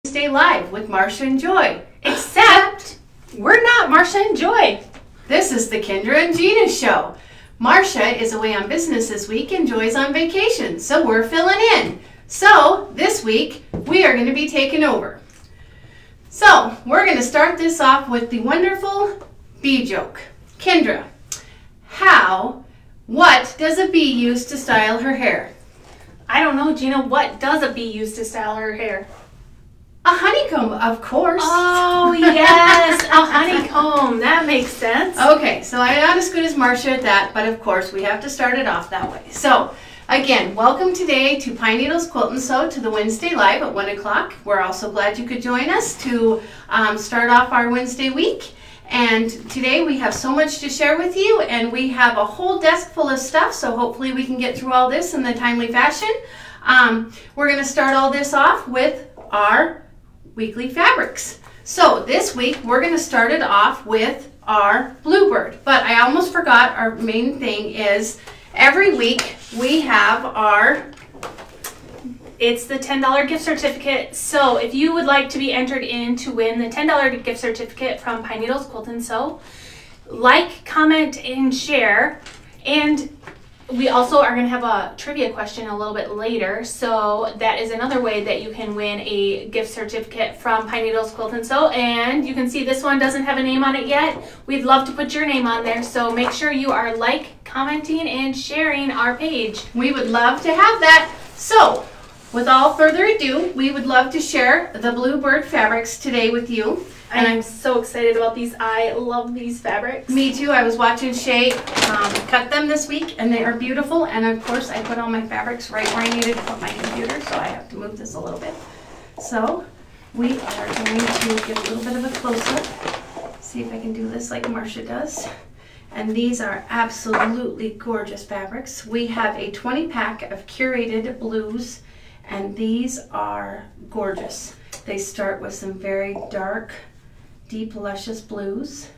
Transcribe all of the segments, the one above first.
Stay live with Marcia and Joy. Except we're not Marcia and Joy. This is the Kendra and Jena show. Marcia is away on business this week and Joy's on vacation, so we're filling in. So this week we are going to be taking over. So we're going to start this off with the wonderful bee joke. Kendra, what does a bee use to style her hair? I don't know, Jena, what does a bee use to style her hair? A honeycomb, of course. Oh, yes, a honeycomb. That makes sense. Okay, so I'm not as good as Marcia at that, but of course we have to start it off that way. So, again, welcome today to Pine Needles Quilt and Sew to the Wednesday Live at 1 o'clock. We're also glad you could join us to start off our Wednesday week. And today we have so much to share with you, and we have a whole desk full of stuff, so hopefully we can get through all this in the timely fashion. We're going to start all this off with our weekly fabrics. So this week we're going to start it off with our Bluebird, but I almost forgot our main thing is every week we have it's the $10 gift certificate. So if you would like to be entered in to win the $10 gift certificate from Pine Needles Quilt and Sew, like, comment, and share. And we also are going to have a trivia question a little bit later, so that is another way that you can win a gift certificate from Pine Needles Quilt and Sew. And you can see this one doesn't have a name on it yet. We'd love to put your name on there, so make sure you are commenting, and sharing our page. We would love to have that. So, without further ado, we would love to share the Bluebird fabrics today with you. And I'm so excited about these. I love these fabrics. Me too. I was watching Shay cut them this week, and they are beautiful. And of course, I put all my fabrics right where I needed to put my computer, so I have to move this a little bit. So we are going to give a little bit of a close-up. See if I can do this like Marcia does. And these are absolutely gorgeous fabrics. We have a 20-pack of Curated Blues, and these are gorgeous. They start with some very dark, deep, luscious blues.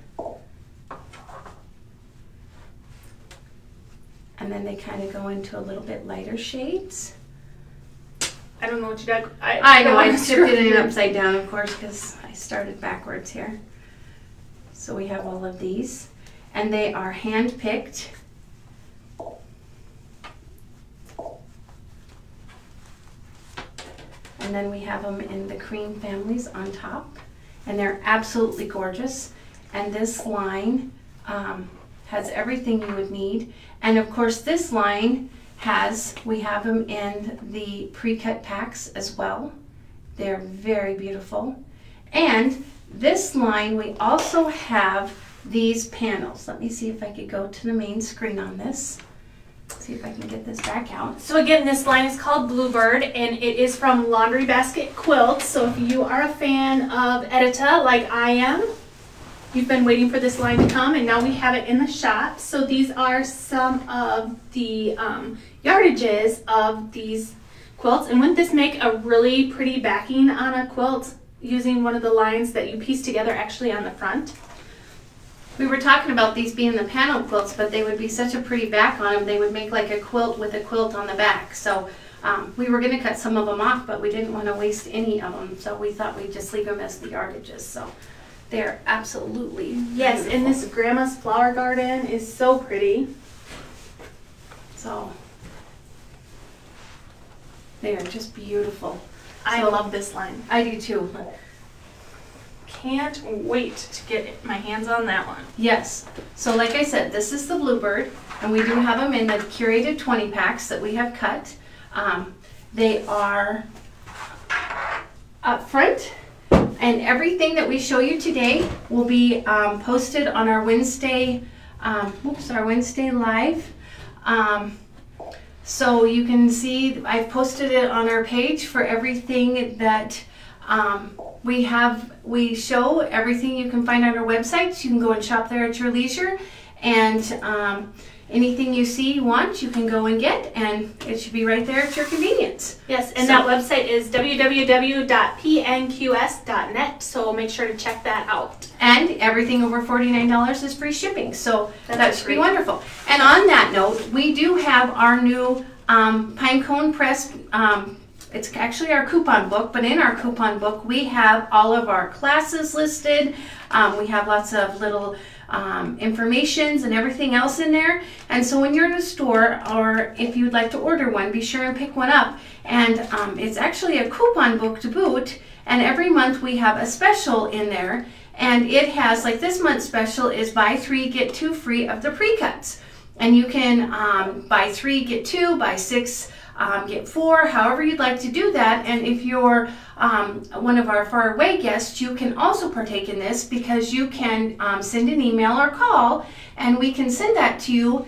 And then they kind of go into a little bit lighter shades. I don't know what you did. I know, I tipped it in upside down, of course, because I started backwards here. So we have all of these. And they are hand-picked. And then we have them in the cream families on top, and they're absolutely gorgeous. And this line has everything you would need. And of course this line we have them in the pre-cut packs as well. They're very beautiful. And this line, we also have these panels. Let me see if I could go to the main screen on this. See if I can get this back out. So again, this line is called Bluebird, and it is from Laundry Basket Quilts. So if you are a fan of Edita like I am, you've been waiting for this line to come, and now we have it in the shop. So these are some of the yardages of these quilts. And wouldn't this make a really pretty backing on a quilt using one of the lines that you piece together actually on the front? We were talking about these being the panel quilts, but they would be such a pretty back on them. They would make like a quilt with a quilt on the back. So we were going to cut some of them off, but we didn't want to waste any of them. So we thought we'd just leave them as the yardages. So they're absolutely yes, beautiful. And this Grandma's Flower Garden is so pretty. So they are just beautiful. I love this line. I do too. Can't wait to get my hands on that one. Yes. So like I said, this is the Bluebird, and we do have them in the curated 20 packs that we have cut. They are up front, and everything that we show you today will be posted on our Wednesday, our Wednesday Live. So you can see I've posted it on our page for everything that we show everything you can find on our website, so you can go and shop there at your leisure, and anything you see you want, you can go and get, and it should be right there at your convenience. Yes, and that website is www.pnqs.net, so make sure to check that out. And everything over $49 is free shipping, so that should be wonderful. And on that note, we do have our new pine cone press it's actually our coupon book, but in our coupon book we have all of our classes listed. We have lots of little informations and everything else in there. And so when you're in a store, or if you'd like to order one, be sure and pick one up. And it's actually a coupon book to boot, and every month we have a special in there. And it has, like this month's special is buy 3 get 2 free of the pre-cuts. And you can buy 3 get 2, buy 6 get 4, however you'd like to do that. And if you're one of our far away guests, you can also partake in this, because you can send an email or call and we can send that to you.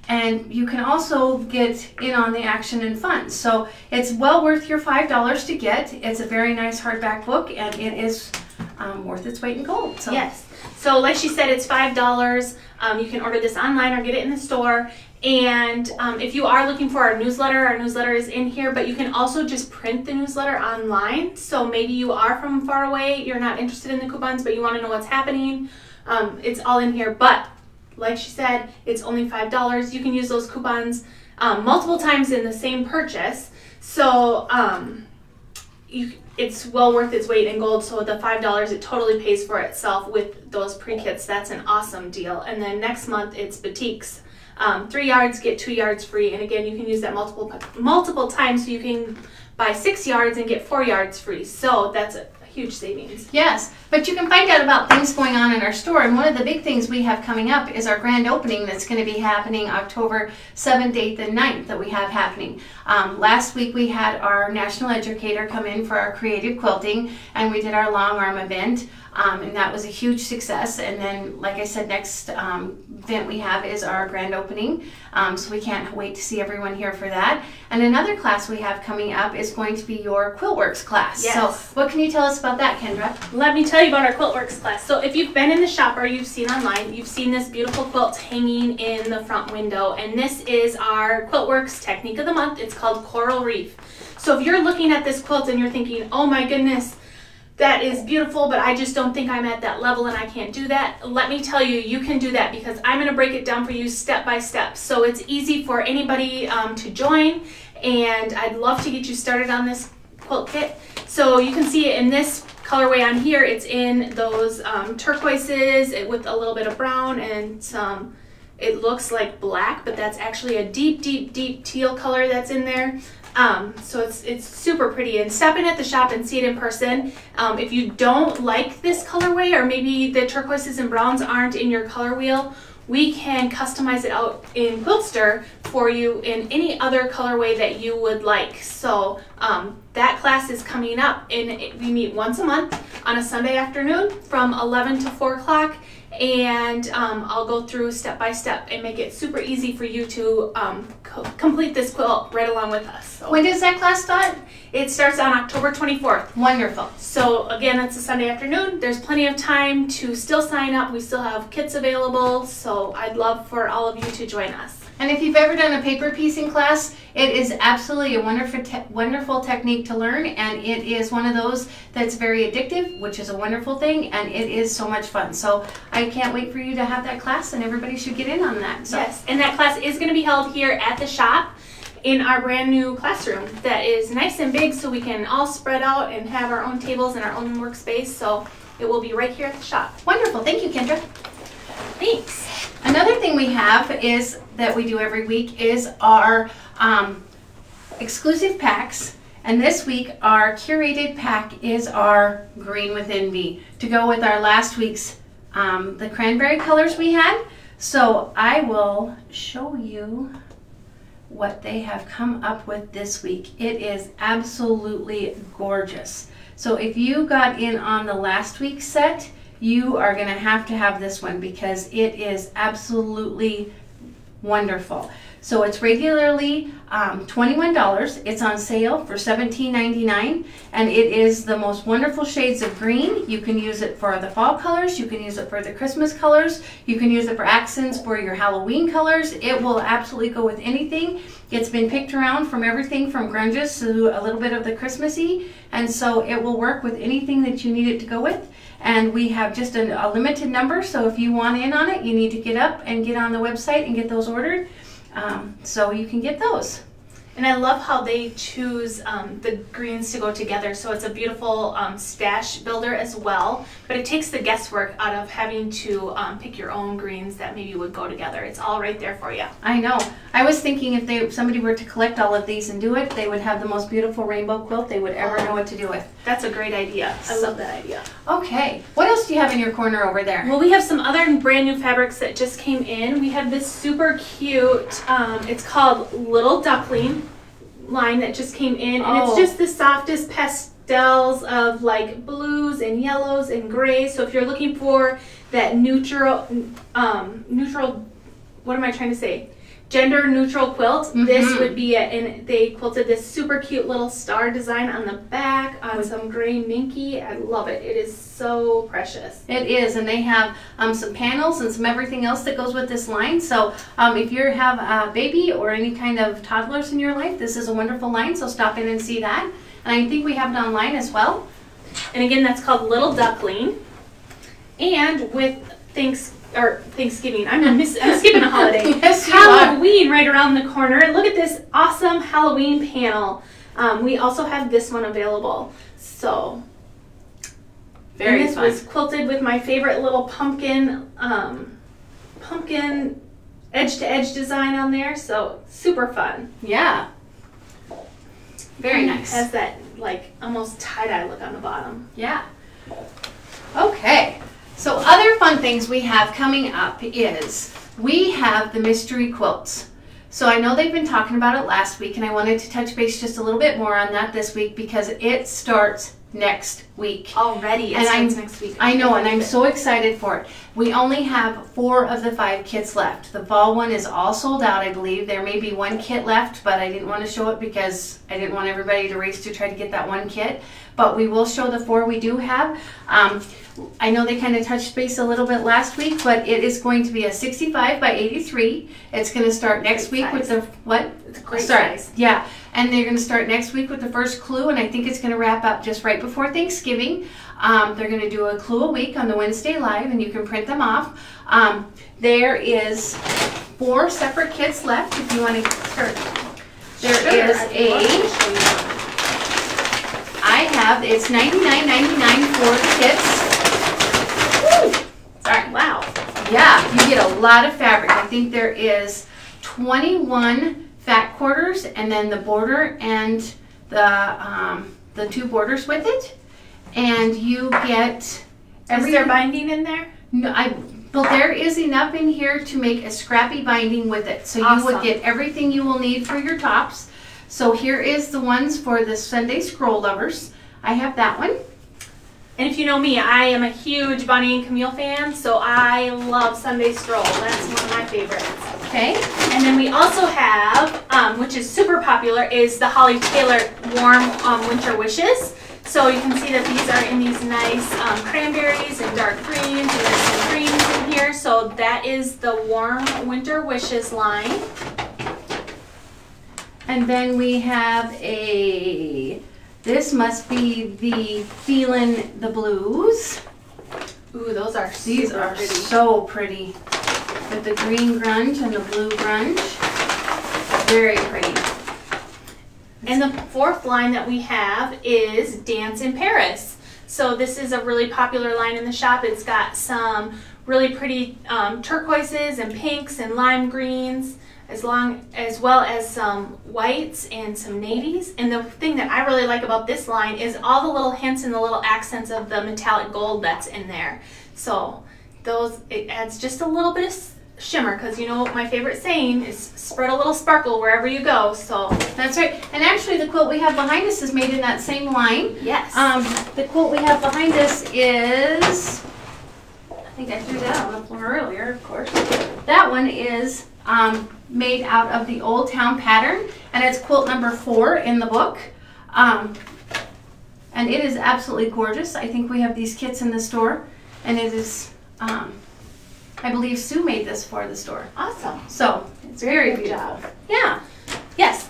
And you can also get in on the action and fun. So it's well worth your $5 to get. It's a very nice hardback book, and it is worth its weight in gold. So. Yes. So like she said, it's $5. You can order this online or get it in the store. And if you are looking for our newsletter is in here, but you can also just print the newsletter online. So maybe you are from far away, you're not interested in the coupons, but you want to know what's happening. It's all in here. But like she said, it's only $5. You can use those coupons multiple times in the same purchase. So it's well worth its weight in gold. So the $5, it totally pays for itself with those pre-kits. That's an awesome deal. And then next month it's boutiques. 3 yards, get 2 yards free. And again, you can use that multiple times, so you can buy 6 yards and get 4 yards free. So that's a huge savings. Yes, but you can find out about things going on in our store. And one of the big things we have coming up is our grand opening that's going to be happening October 7th, 8th, and 9th that we have happening. Last week we had our national educator come in for our creative quilting, and we did our long arm event. And that was a huge success. And then, like I said, next event we have is our grand opening. So we can't wait to see everyone here for that. And another class we have coming up is going to be your Quilt Works class. Yes. So what can you tell us about that, Kendra? Let me tell you about our Quilt Works class. So if you've been in the shop or you've seen online, you've seen this beautiful quilt hanging in the front window. And this is our Quilt Works technique of the month. It's called Coral Reef. So if you're looking at this quilt and you're thinking, oh my goodness, that is beautiful, but I just don't think I'm at that level and I can't do that. Let me tell you, you can do that, because I'm going to break it down for you step by step. So it's easy for anybody to join, and I'd love to get you started on this quilt kit. So you can see it in this colorway on here. It's in those turquoises with a little bit of brown and some, it looks like black, but that's actually a deep, deep, deep teal color that's in there. So it's super pretty, and step in at the shop and see it in person. If you don't like this colorway, or maybe the turquoises and browns aren't in your color wheel, we can customize it out in Quiltster for you in any other colorway that you would like. So that class is coming up, and we meet once a month on a Sunday afternoon from 11 to 4 o'clock. And I'll go through step by step and make it super easy for you to complete this quilt right along with us. So When does that class start? it starts on October 24th. Wonderful. So again, it's a Sunday afternoon. There's plenty of time to still sign up. We still have kits available. So I'd love for all of you to join us. And if you've ever done a paper piecing class, it is absolutely a wonderful technique to learn, and it is one of those that's very addictive, which is a wonderful thing, and it is so much fun. So I can't wait for you to have that class, and everybody should get in on that. So. Yes, and that class is going to be held here at the shop in our brand new classroom that is nice and big, so we can all spread out and have our own tables and our own workspace. So it will be right here at the shop. Wonderful. Thank you, Kendra. Thanks. Another thing we have is that we do every week is our exclusive packs. And this week our curated pack is our Green with Envy to go with our last week's the cranberry colors we had. So I will show you what they have come up with this week. It is absolutely gorgeous. So if you got in on the last week's set, you are going to have this one, because it is absolutely wonderful. So it's regularly $21. It's on sale for $17.99, and it is the most wonderful shades of green. You can use it for the fall colors, you can use it for the Christmas colors, you can use it for accents for your Halloween colors. It will absolutely go with anything. It's been picked around from everything from grunges to a little bit of the Christmassy, and so it will work with anything that you need it to go with. And we have just a limited number, so if you want in on it, you need to get up and get on the website and get those ordered, so you can get those. And I love how they choose the greens to go together, so it's a beautiful stash builder as well, but it takes the guesswork out of having to pick your own greens that maybe would go together. It's all right there for you. I know. I was thinking if somebody were to collect all of these and do it, they would have the most beautiful rainbow quilt they would ever know what to do with. That's a great idea. I love that idea. Okay, what else do you have in your corner over there? Well, we have some other brand new fabrics that just came in. We have this super cute, it's called Little Duckling line that just came in, and it's just the softest pastels of like blues and yellows and grays. So if you're looking for that neutral, what am I trying to say? Gender neutral quilt, this would be it. And they quilted this super cute little star design on the back on some gray minky. I love it. It is so precious. It is, and they have some panels and some everything else that goes with this line. So if you have a baby or any kind of toddlers in your life, this is a wonderful line, so stop in and see that. And I think we have it online as well. And again, that's called Little Duckling. And with Thanksgiving, I'm skipping a holiday. Yes, you Halloween right around the corner. Look at this awesome Halloween panel. We also have this one available. So very this fun. was quilted with my favorite little pumpkin edge to edge design on there. So super fun. Yeah. Very nice. Has that like almost tie-dye look on the bottom. Yeah. Okay. So other fun things we have coming up is we have the mystery quilts. So I know they've been talking about it last week, and I wanted to touch base just a little bit more on that this week because it starts next week. Already, it starts next week. I know, and I'm so excited for it. We only have 4 of the 5 kits left. The fall one is all sold out, I believe. There may be 1 kit left, but I didn't want to show it because I didn't want everybody to race to try to get that 1 kit. But we will show the 4 we do have. I know they kind of touched base a little bit last week, but it is going to be a 65 by 83. It's going to start next week with the, what? It's a great size. Yeah, and they're going to start next week with the first clue, and I think it's going to wrap up just right before Thanksgiving. They're going to do a clue a week on the Wednesday Live, and you can print them off. There is 4 separate kits left if you want to start. There is it's $99.99 for the kits. Woo! Sorry. Wow. Yeah, you get a lot of fabric. I think there is 21 fat quarters, and then the border and the 2 borders with it, and you get. Is there binding in there? No, but there is enough in here to make a scrappy binding with it. So you would get everything you will need for your tops. So here is the ones for the Sunday Scroll lovers. I have that one. And if you know me, I am a huge Bonnie and Camille fan, so I love Sunday Stroll. That's one of my favorites. Okay. And then we also have, which is super popular, is the Holly Taylor Warm Winter Wishes. So you can see that these are in these nice cranberries and dark greens, and there's some greens in here. So that is the Warm Winter Wishes line. And then we have this must be the Feelin' the Blues. Ooh, those are These are pretty. So pretty. With the green grunge and the blue grunge. Very pretty. And the 4th line that we have is Dance in Paris. So this is a really popular line in the shop. It's got some really pretty turquoises and pinks and lime greens, as well as some whites and some navies. And the thing that I really like about this line is all the little hints and the little accents of the metallic gold that's in there. So it adds just a little bit of shimmer, because you know my favorite saying is spread a little sparkle wherever you go. So that's right. And actually the quilt we have behind us is made in that same line. Yes. The quilt we have behind us is, I think I threw that on the floor earlier, of course. That one is made out of the Old Town pattern, and it's quilt number 4 in the book. And it is absolutely gorgeous. I think we have these kits in the store, and it is, I believe Sue made this for the store. Awesome. So it's very beautiful. Job. Yeah. Yes.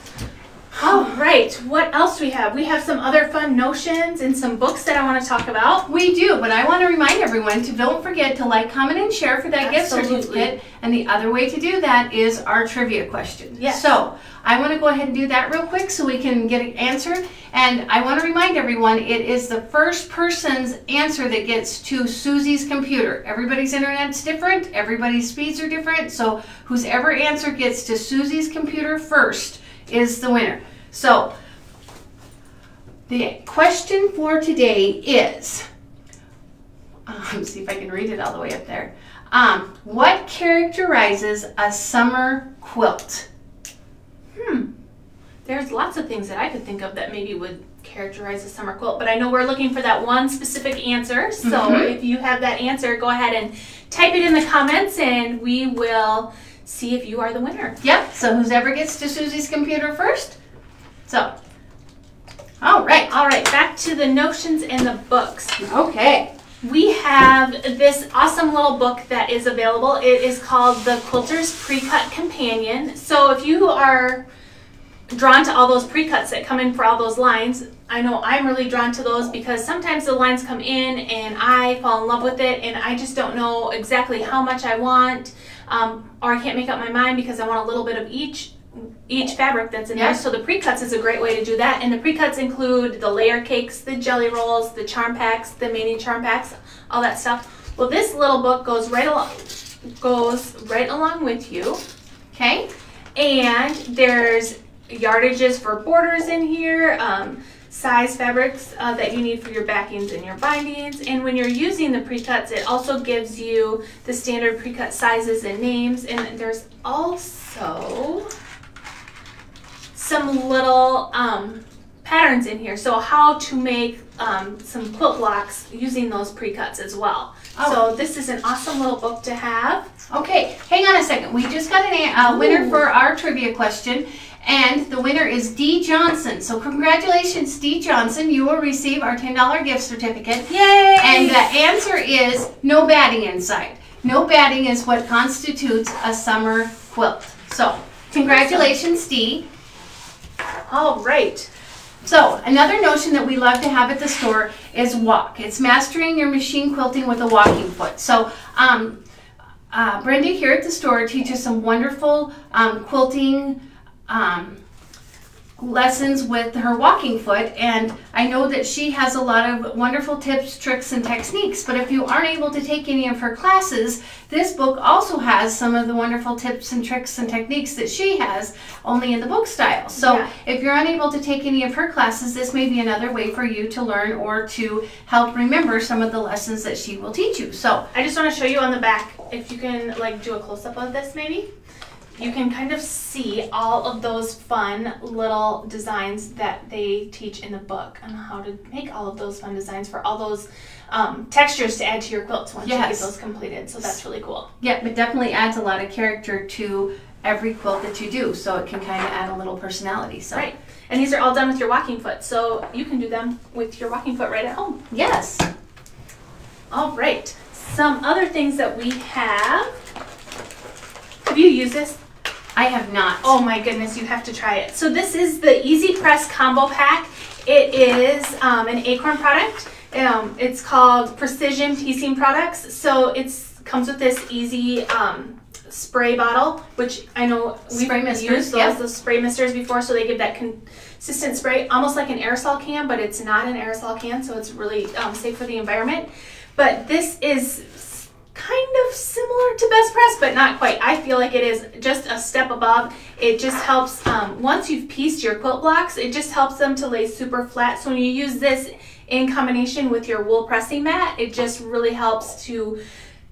All right, what else do we have? We have some other fun notions and some books that I want to talk about. We do, but I want to remind everyone to don't forget to like, comment, and share for that Absolutely. gift certificate. And the other way to do that is our trivia question. Yes. So I want to go ahead and do that real quick so we can get an answer. And I want to remind everyone, it is the first person's answer that gets to Susie's computer. Everybody's internet's different, everybody's speeds are different, so whose ever answer gets to Susie's computer first is the winner. So the question for today is, let's see if I can read it all the way up there. What characterizes a summer quilt? There's lots of things that I could think of that maybe would characterize a summer quilt, but I know we're looking for that one specific answer. So if you have that answer, go ahead and type it in the comments and we will see if you are the winner. Yep, so whoever gets to Susie's computer first. So, all right, back to the notions and the books. Okay. We have this awesome little book that is available. It is called the Quilters PreCut Companion. So if you are drawn to all those pre-cuts that come in for all those lines, I know I'm really drawn to those because sometimes the lines come in and I fall in love with it and I just don't know exactly how much I want, or I can't make up my mind because I want a little bit of each fabric that's in there. So the pre-cuts is a great way to do that, and the pre-cuts include the layer cakes, the jelly rolls, the charm packs, the mini charm packs, all that stuff. Well, this little book goes right along with you. Okay. And there's yardages for borders in here, size fabrics that you need for your backings and your bindings. And when you're using the pre-cuts, it also gives you the standard pre-cut sizes and names. And there's also some little patterns in here. So how to make some quilt blocks using those pre-cuts as well. So this is an awesome little book to have. Okay, hang on a second. We just got a winner for our trivia question. And the winner is D. Johnson. So congratulations, D. Johnson. You will receive our $10 gift certificate. Yay! And the answer is no batting inside. No batting is what constitutes a summer quilt. So congratulations, D. All right. So another notion that we love to have at the store is walk. It's mastering your machine quilting with a walking foot. So Brenda here at the store teaches some wonderful quilting lessons with her walking foot, and I know that she has a lot of wonderful tips, tricks, and techniques. But if you aren't able to take any of her classes, this book also has some of the wonderful tips and tricks and techniques that she has, only in the book style. So if you're unable to take any of her classes, this may be another way for you to learn or to help remember some of the lessons that she will teach you. So I just want to show you on the back, if you can like do a close-up of this maybe. You can kind of see all of those fun little designs that they teach in the book on how to make all of those fun designs for all those textures to add to your quilts once you get those completed. So that's really cool. Yeah, it definitely adds a lot of character to every quilt that you do, so it can kind of add a little personality. So. Right. And these are all done with your walking foot, so you can do them with your walking foot right at home. Yes. All right. Some other things that we have. Have you used this? I have not. Oh my goodness, you have to try it. So this is the Easy Press Combo Pack. It is an Acorn product. It's called Precision Piecing Products. So it comes with this easy spray bottle, which I know we've used those spray misters before, so they give that consistent spray, almost like an aerosol can, but it's not an aerosol can, so it's really safe for the environment. But this is kind of similar to Best Press, but not quite. I feel like it is just a step above. It just helps, once you've pieced your quilt blocks, it just helps them to lay super flat. So when you use this in combination with your wool pressing mat, it just really helps to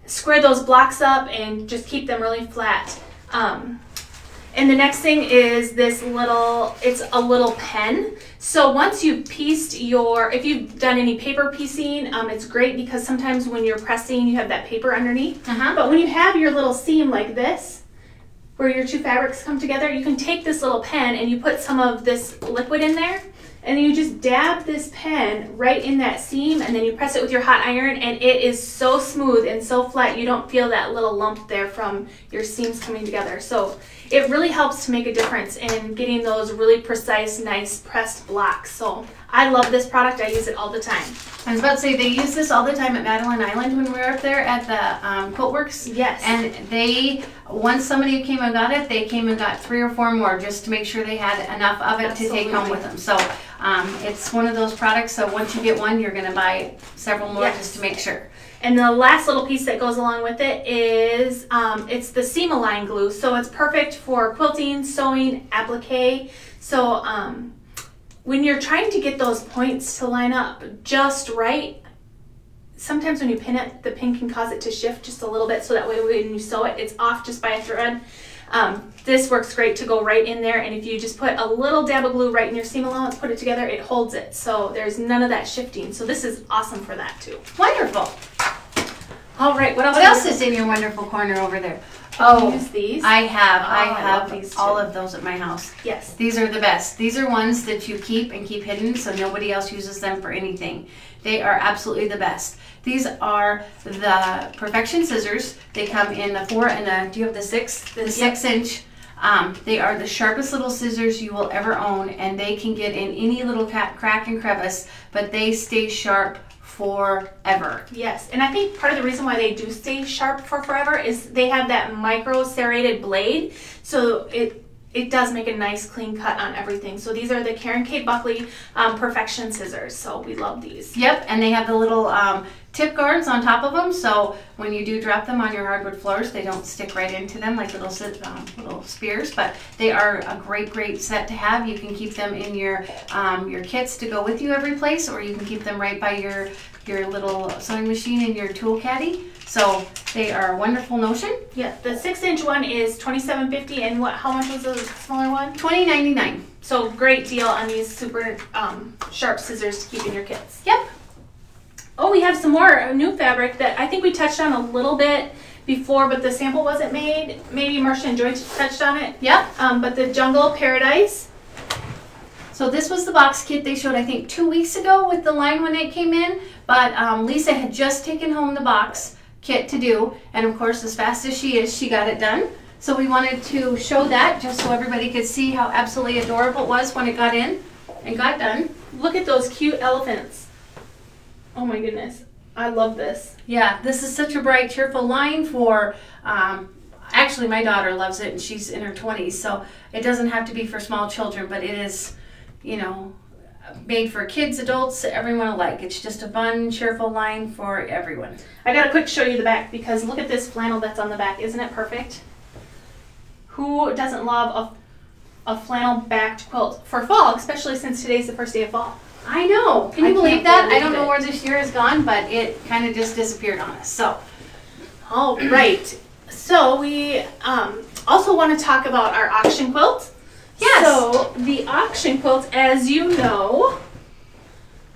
square those blocks up and just keep them really flat. And the next thing is this little, it's a little pen. So once you've pieced if you've done any paper piecing, it's great because sometimes when you're pressing, you have that paper underneath. But when you have your little seam like this, where your two fabrics come together, you can take this little pen and you put some of this liquid in there, and you just dab this pen right in that seam, and then you press it with your hot iron, and it is so smooth and so flat you don't feel that little lump there from your seams coming together. So it really helps to make a difference in getting those really precise, nice pressed blocks. So I love this product. I use it all the time. I was about to say, they use this all the time at Madeline Island when we were up there at the Quilt Works. Yes. And they, once somebody came and got it, they came and got 3 or 4 more just to make sure they had enough of it to take home with them. So it's one of those products, so once you get one, you're going to buy several more just to make sure. And the last little piece that goes along with it is it's the seam align glue. So it's perfect for quilting, sewing, applique. So when you're trying to get those points to line up just right, sometimes when you pin it, the pin can cause it to shift just a little bit, so that way when you sew it, it's off just by a thread. This works great to go right in there, and if you just put a little dab of glue right in your seam allowance, put it together, it holds it. So there's none of that shifting. So this is awesome for that too. Wonderful. All right, what else? What else is in your wonderful corner over there? Oh, use these. I have these all of those at my house. Yes. These are the best. These are ones that you keep and keep hidden so nobody else uses them for anything. They are absolutely the best. These are the Perfection scissors. They come in the 4 and the, do you have the 6? The 6-inch. They are the sharpest little scissors you will ever own, and they can get in any little crack and crevice, but they stay sharp forever. Yes, and I think part of the reason why they do stay sharp for forever is they have that micro serrated blade, so it does make a nice clean cut on everything. So these are the Karen K. Buckley Perfection scissors, so we love these. Yep, and they have the little tip guards on top of them, so when you do drop them on your hardwood floors, they don't stick right into them like little spears, but they are a great set to have. You can keep them in your kits to go with you every place, or you can keep them right by your little sewing machine in your tool caddy. So they are a wonderful notion. Yeah, the 6-inch one is $27.50, and how much was the smaller one? $20.99. So great deal on these super sharp scissors to keep in your kits. Yep. Oh, we have some more new fabric that I think we touched on a little bit before, but the sample wasn't made. Maybe Marcia and Joy touched on it. Yep. But the Jungle Paradise. So this was the box kit they showed, I think, 2 weeks ago with the line when it came in, but Lisa had just taken home the box kit to do, and of course, as fast as she is, she got it done. So we wanted to show that just so everybody could see how absolutely adorable it was when it got in and got done. Look at those cute elephants. Oh my goodness, I love this. Yeah, this is such a bright, cheerful line for, actually my daughter loves it and she's in her 20s, so it doesn't have to be for small children, but it is, you know, made for kids, adults, everyone alike. It's just a fun, cheerful line for everyone. I gotta quick show you the back, because look at this flannel that's on the back. Isn't it perfect? Who doesn't love a flannel backed quilt for fall, especially since today's the first day of fall? I know. Can you believe that? I don't know where this year has gone, but it kind of just disappeared on us. So, all right. So we also want to talk about our auction quilt. Yes. So the auction quilt, as you know,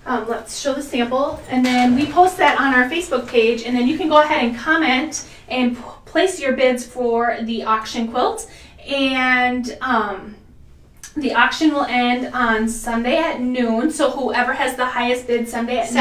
let's show the sample, and then we post that on our Facebook page, and then you can go ahead and comment and place your bids for the auction quilt. And the auction will end on Sunday at noon. So whoever has the highest bid Saturday at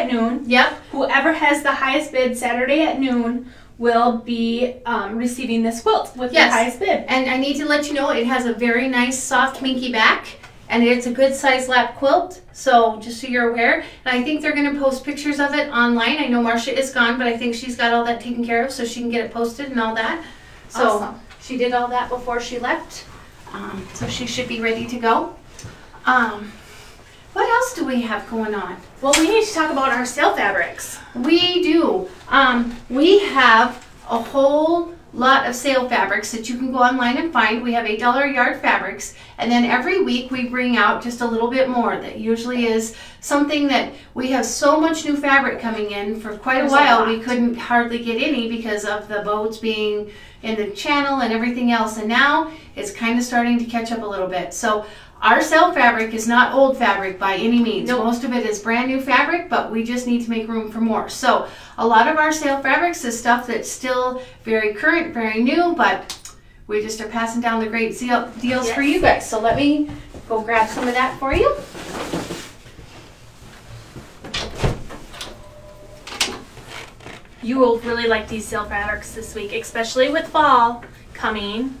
noon. Yep. Whoever has the highest bid Saturday at noon will be receiving this quilt with the highest bid. And I need to let you know it has a very nice soft minky back, and it's a good size lap quilt, so just so you're aware. And I think they're going to post pictures of it online. I know Marcia is gone, but I think she's got all that taken care of so she can get it posted and all that. So awesome. She did all that before she left, so she should be ready to go. What else do we have going on? Well, we need to talk about our sale fabrics. We do. We have a whole lot of sale fabrics that you can go online and find. We have $8 a yard fabrics, and then every week we bring out just a little bit more. That usually is something that we have so much new fabric coming in. For quite a while we couldn't hardly get any because of the boats being in the channel and everything else, and now it's kind of starting to catch up a little bit. So our sale fabric is not old fabric by any means. Nope. Most of it is brand new fabric, but we just need to make room for more. So a lot of our sale fabrics is stuff that's still very current, very new, but we just are passing down the great deals for you guys. So let me go grab some of that for you. You will really like these sale fabrics this week, especially with fall coming.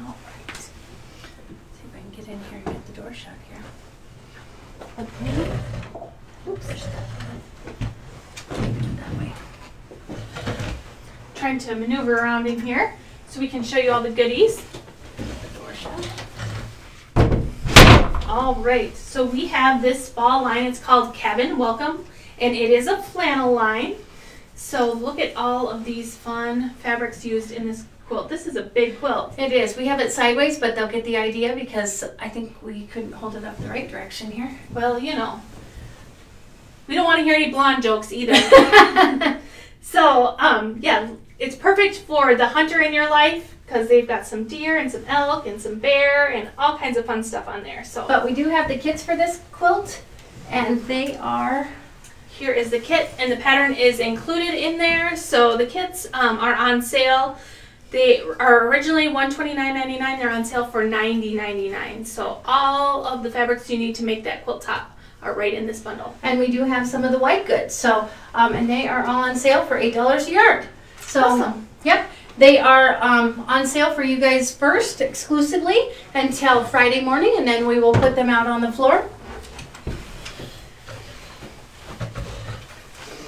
All right. See if I can get in here and get the door shut here. Okay. Oops. That way. Trying to maneuver around in here so we can show you all the goodies. The door shut. All right, so we have this fall line. It's called Cabin Welcome, and it is a flannel line. So look at all of these fun fabrics used in this quilt. This is a big quilt. It is. We have it sideways, but they'll get the idea because I think we couldn't hold it up the right direction here. Well, you know, we don't want to hear any blonde jokes either. So, yeah, it's perfect for the hunter in your life, because they've got some deer and some elk and some bear and all kinds of fun stuff on there. So, but we do have the kits for this quilt, and they are... Here is the kit, and the pattern is included in there. So the kits are on sale. They are originally $129.99. They're on sale for $90.99. So all of the fabrics you need to make that quilt top are right in this bundle. And we do have some of the white goods. So, and they are all on sale for $8 a yard. So, awesome. Yep. They are on sale for you guys first, exclusively, until Friday morning, and then we will put them out on the floor.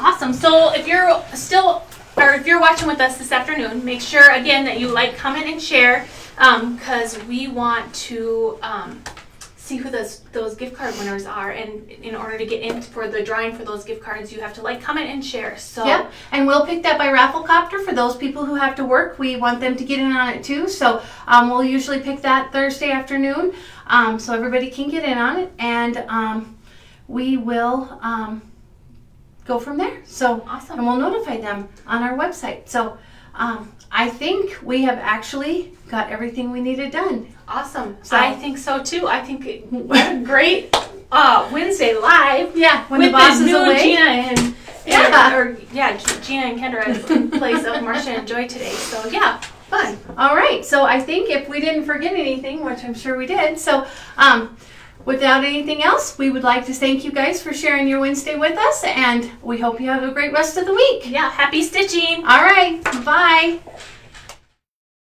Awesome. So if you're if you're watching with us this afternoon, make sure again that you like, comment, and share, because we want to see who those gift card winners are, and in order to get in for the drawing for those gift cards, you have to like, comment, and share. So yeah, and we'll pick that by raffle copter for those people who have to work. We want them to get in on it too. So we'll usually pick that Thursday afternoon, so everybody can get in on it, and we will go from there. So awesome. And we'll notify them on our website. So I think we have actually got everything we needed done. Awesome. So, I think so too. I think what a great Wednesday live. Yeah, when with the boss is new away. Jena and Jena and Kendra in place of Marcia and Joy today. So yeah, fun. All right. So I think if we didn't forget anything, which I'm sure we did, so without anything else, we would like to thank you guys for sharing your Wednesday with us, and we hope you have a great rest of the week. Yeah, happy stitching. All right. Bye.